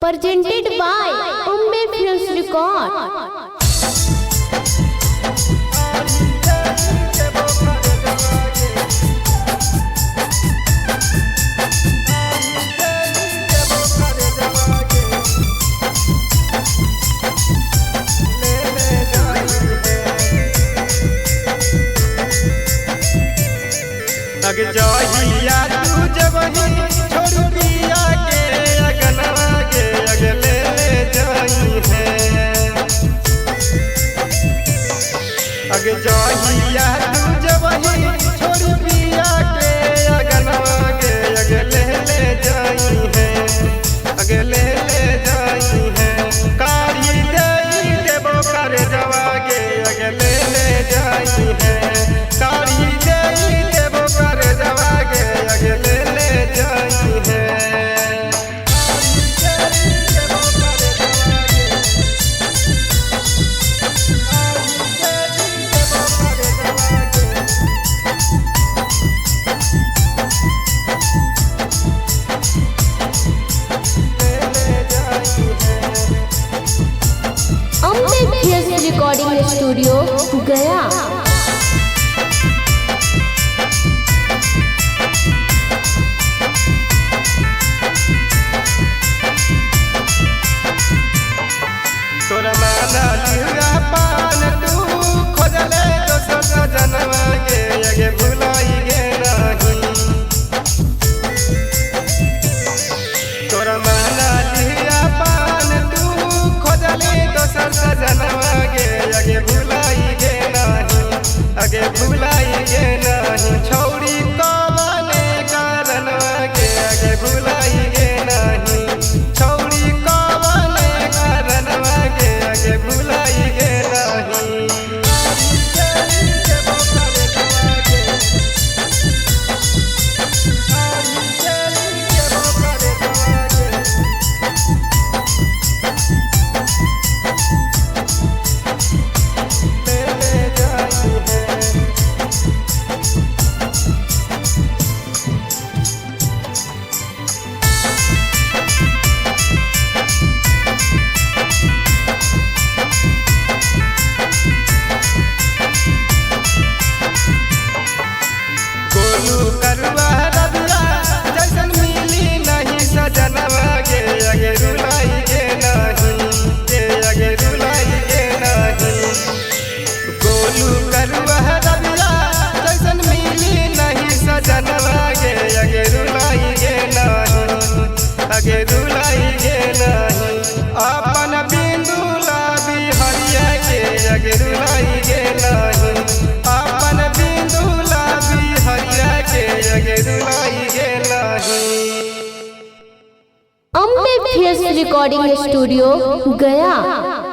presented by Ambe Films Record. लग जाहिया तू जब ही छोड़ पिया के अगनवा के अगले ले जाई है। लग जाहिया तू जब ही छोड़ पिया के अगनवा के अगले ले जाई है, अगले ले जाई है। कारी दे देबो कर जवा के अगले ले जाई है। कारी दे देबो कर जवा के अगले ले जाई है। Ambe Films Recording Studio, Gaya. तोरा माला लिया पान तू खोजले दोसर सजनवा के आगे भुलाई गे नहीं। तोरा माला लिया पान तू खोजले दोसर सजनवा के आगे भुलाई गे नहीं, आगे भुलाई गे नहीं। छौरी कवने कारणवा के आगे भुलाई गे नहीं। छौरी कवने कारणवा के आगे भुलाई गे नहीं। गोलू करवा रबिया जैसन मिली नहीं सजनवा के आगे रुलाई गे नहीं, के आगे रुलाई गे नहीं। गोलू करवा रबिया जैसन मिली नहीं सजनवा के आगे रुलाई गे नहीं, आगे रुलाई गे नहीं। अपन बिंदुला बिहरिया के आगे रुलाई गे नहीं। अपन बिंदुला बिहरिया के आगे रुलाई गे नहीं। Ambe Films Recording Studio, Gaya.